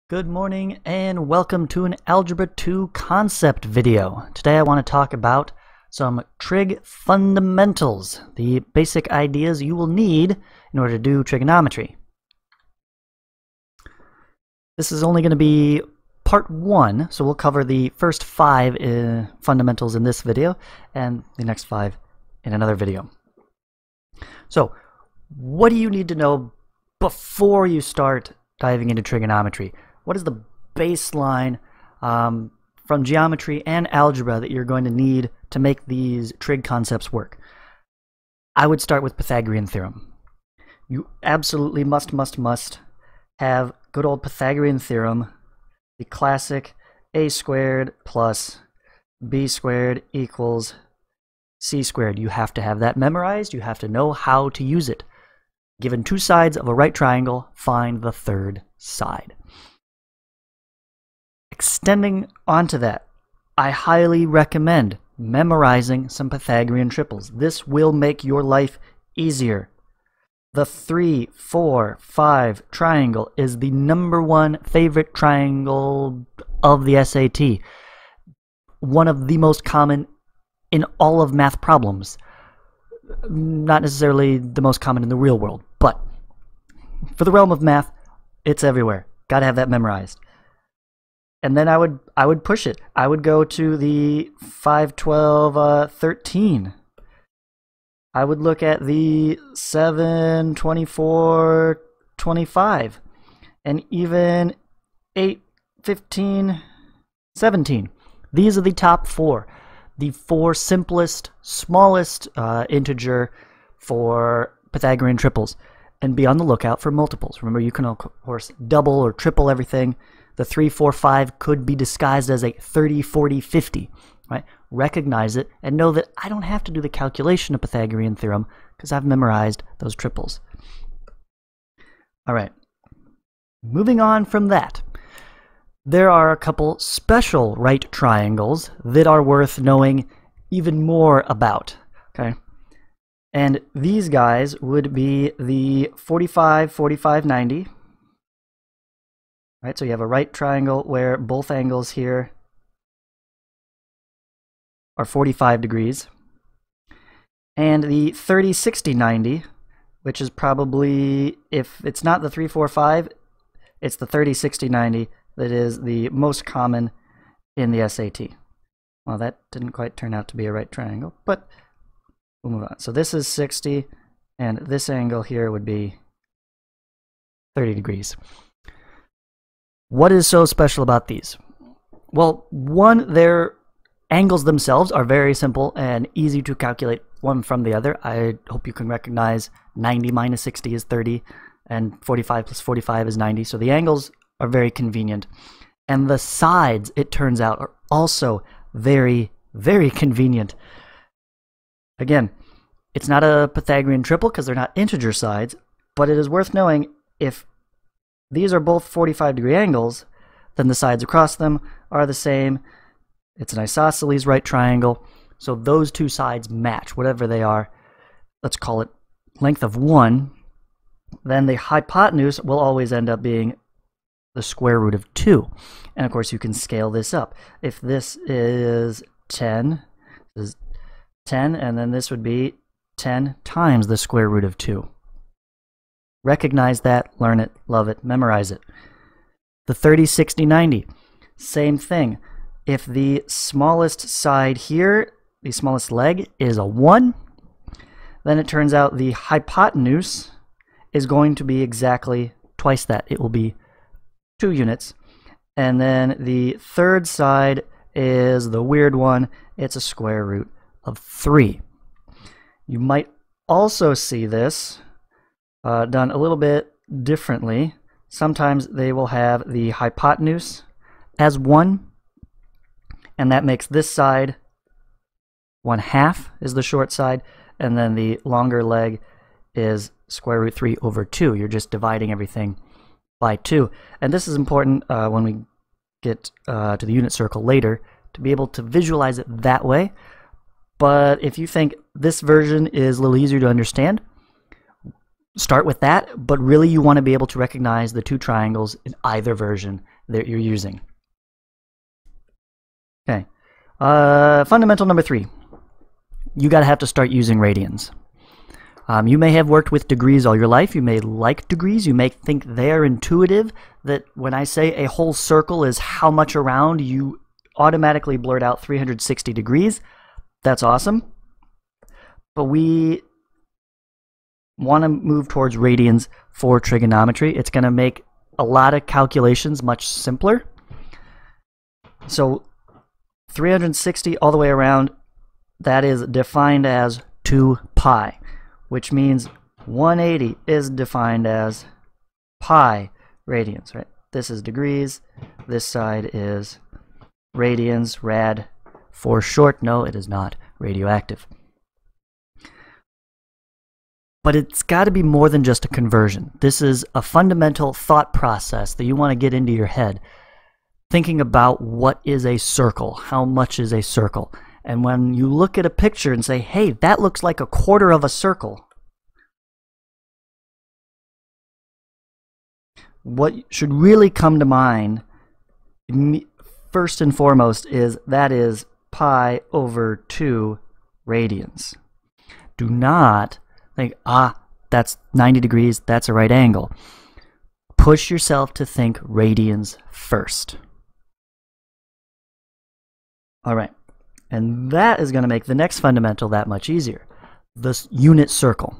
Good morning and welcome to an Algebra 2 concept video. Today I want to talk about some trig fundamentals, the basic ideas you will need in order to do trigonometry. This is only going to be part 1, so we'll cover the first 5 fundamentals in this video and the next 5 in another video. So, what do you need to know before you start diving into trigonometry? What is the baseline from geometry and algebra that you're going to need to make these trig concepts work? I would start with Pythagorean Theorem. You absolutely must have good old Pythagorean Theorem, the classic a squared plus b squared equals c squared. You have to have that memorized. You have to know how to use it. Given two sides of a right triangle, find the third side. Extending onto that, I highly recommend memorizing some Pythagorean triples. This will make your life easier. The 3, 4, 5 triangle is the #1 favorite triangle of the SAT. One of the most common in all of math problems. Not necessarily the most common in the real world, but for the realm of math, it's everywhere. Gotta have that memorized. And then I would push it. I would go to the 5, 12, 13. I would look at the 7, 24, 25, and even 8, 15, 17. These are the top 4. The 4 simplest, smallest integer for Pythagorean triples. And be on the lookout for multiples. Remember, you can, of course, double or triple everything. The 3, 4, 5 could be disguised as a 30, 40, 50. Right? Recognize it and know that I don't have to do the calculation of Pythagorean Theorem because I've memorized those triples. All right. Moving on from that. There are a couple special right triangles that are worth knowing even more about. Okay? And these guys would be the 45, 45, 90. Right, so you have a right triangle where both angles here are 45 degrees. And the 30, 60, 90, which is probably, if it's not the 3, 4, 5, it's the 30, 60, 90 that is the most common in the SAT. Well, that didn't quite turn out to be a right triangle, but we'll move on. So this is 60, and this angle here would be 30 degrees. What is so special about these? Well, one, their angles themselves are very simple and easy to calculate one from the other. I hope you can recognize 90 minus 60 is 30, and 45 plus 45 is 90. So the angles are very convenient. And the sides, it turns out, are also very, very convenient. Again, it's not a Pythagorean triple because they're not integer sides, but it is worth knowing if these are both 45-degree angles, then the sides across them are the same. It's an isosceles right triangle, so those two sides match, whatever they are. Let's call it length of 1. Then the hypotenuse will always end up being the square root of 2. And of course, you can scale this up. If this is 10, this is 10, and then this would be 10 times the square root of 2. Recognize that, learn it, love it, memorize it. The 30, 60, 90, same thing. If the smallest side here, the smallest leg, is a 1, then it turns out the hypotenuse is going to be exactly twice that. It will be 2 units. And then the third side is the weird one. It's a square root of 3. You might also see this done a little bit differently. Sometimes they will have the hypotenuse as 1, and that makes this side 1/2 is the short side, and then the longer leg is square root 3 over 2. You're just dividing everything by 2. And this is important when we get to the unit circle later to be able to visualize it that way. But if you think this version is a little easier to understand, start with that, but really you want to be able to recognize the two triangles in either version that you're using. Okay, fundamental number 3. You gotta have to start using radians. You may have worked with degrees all your life. You may like degrees. You may think they're intuitive, that when I say a whole circle is how much around, you automatically blurt out 360 degrees. That's awesome. But we want to move towards radians for trigonometry. It's going to make a lot of calculations much simpler. So 360 all the way around, that is defined as 2 pi, which means 180 is defined as pi radians, right? This is degrees, this side is radians, rad for short. No, it is not radioactive. But it's got to be more than just a conversion. This is a fundamental thought process that you want to get into your head, thinking about what is a circle, how much is a circle. And when you look at a picture and say, hey, that looks like a quarter of a circle, what should really come to mind, first and foremost, is that is pi over 2 radians. Do not think, that's 90 degrees, that's a right angle. Push yourself to think radians first. All right, and that is going to make the next fundamental that much easier. The unit circle.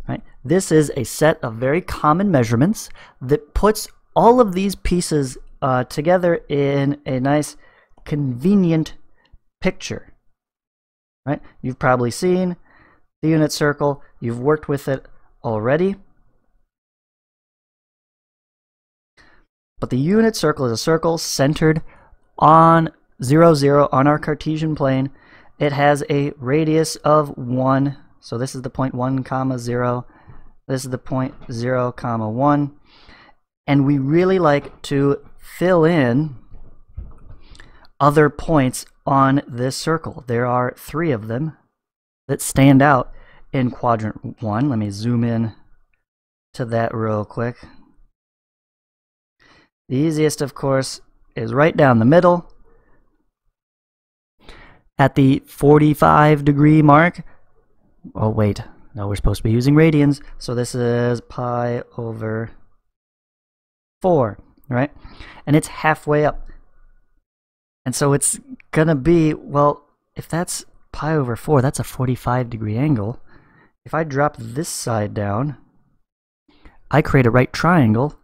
Right? This is a set of very common measurements that puts all of these pieces together in a nice, convenient picture. Right? You've probably seen the unit circle. You've worked with it already. But the unit circle is a circle centered on 0, 0 on our Cartesian plane. It has a radius of 1. So this is the point 1, 0. This is the point 0, 1. And we really like to fill in other points on this circle. There are 3 of them that stand out in quadrant 1. Let me zoom in to that real quick. The easiest, of course, is right down the middle at the 45 degree mark. Oh wait, no, we're supposed to be using radians, so this is pi over 4, right? And it's halfway up. And so it's gonna be, well, if that's pi over 4, that's a 45 degree angle. If I drop this side down, I create a right triangle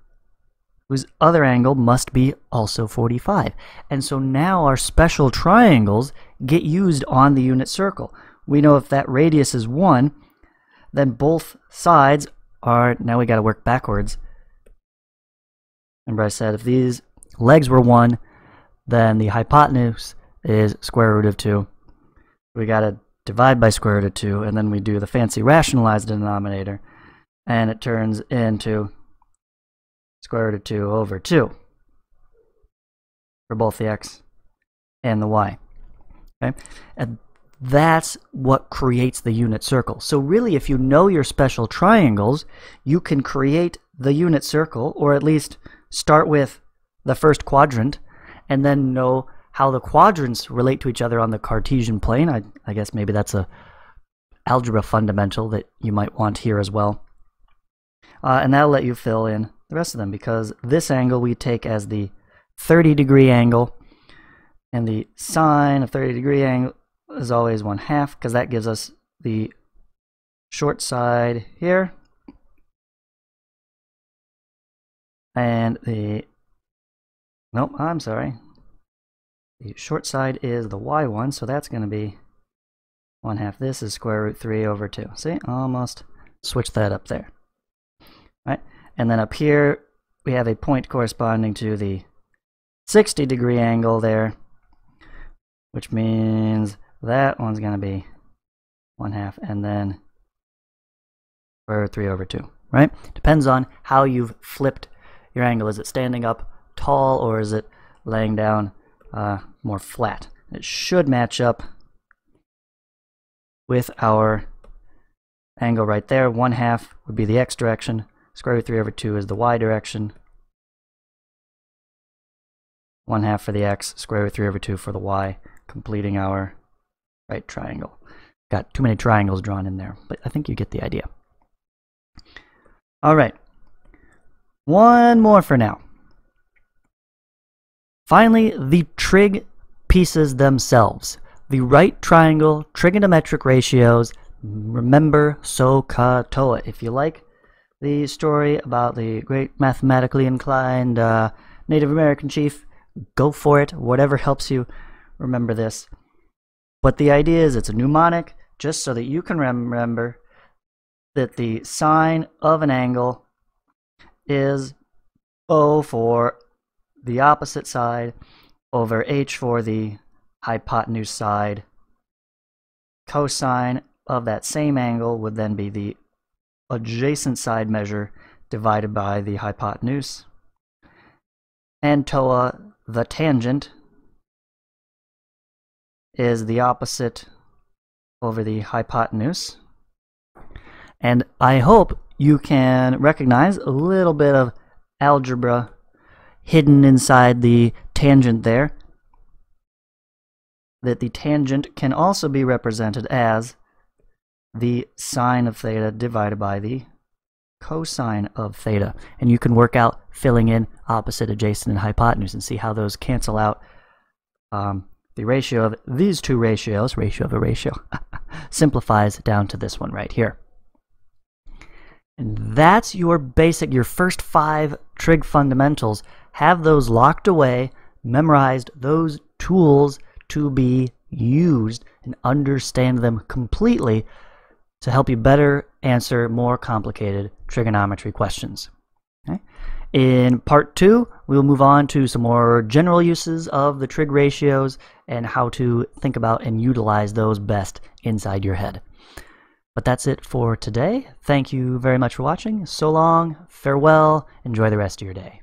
whose other angle must be also 45. And so now our special triangles get used on the unit circle. We know if that radius is 1, then both sides are, now we got to work backwards. Remember I said if these legs were 1, then the hypotenuse is square root of 2. We got to divide by square root of 2, and then we do the fancy rationalized denominator, and it turns into square root of 2 over 2 for both the x and the y. Okay? And that's what creates the unit circle. So really, if you know your special triangles, you can create the unit circle, or at least start with the first quadrant, and then know how the quadrants relate to each other on the Cartesian plane. I guess maybe that's a algebra fundamental that you might want here as well. And that'll let you fill in the rest of them, because this angle we take as the 30 degree angle, and the sine of 30 degree angle is always 1/2, because that gives us the short side here, and the, nope, I'm sorry, the short side is the y1, so that's going to be 1/2. This is square root 3 over 2. See, almost switch that up there. Right? And then up here we have a point corresponding to the 60 degree angle there, which means that one's going to be 1/2, and then square root 3 over 2, right? Depends on how you've flipped your angle. Is it standing up tall, or is it laying down more flat? It should match up with our angle right there. 1/2 would be the x direction. Square root 3 over 2 is the y direction. 1/2 for the x, square root 3 over 2 for the y, completing our right triangle. Got too many triangles drawn in there, but I think you get the idea. All right, one more for now. Finally, the trig pieces themselves. The right triangle trigonometric ratios. Remember SOH-CAH-TOA. If you like the story about the great mathematically inclined Native American chief, go for it. Whatever helps you remember this. But the idea is it's a mnemonic, just so that you can remember that the sine of an angle is O for the opposite side over H for the hypotenuse side. Cosine of that same angle would then be the adjacent side measure divided by the hypotenuse. And TOA, the tangent, is the opposite over the hypotenuse. And I hope you can recognize a little bit of algebra hidden inside the tangent there. That the tangent can also be represented as the sine of theta divided by the cosine of theta. And you can work out filling in opposite, adjacent, and hypotenuse and see how those cancel out. The ratio of these two ratios, ratio of a ratio, simplifies down to this one right here. And that's your basic, your first 5 trig fundamentals. Have those locked away, memorized those tools to be used, and understand them completely to help you better answer more complicated trigonometry questions. Okay? In part 2, we'll move on to some more general uses of the trig ratios and how to think about and utilize those best inside your head. But that's it for today. Thank you very much for watching. So long, farewell, enjoy the rest of your day.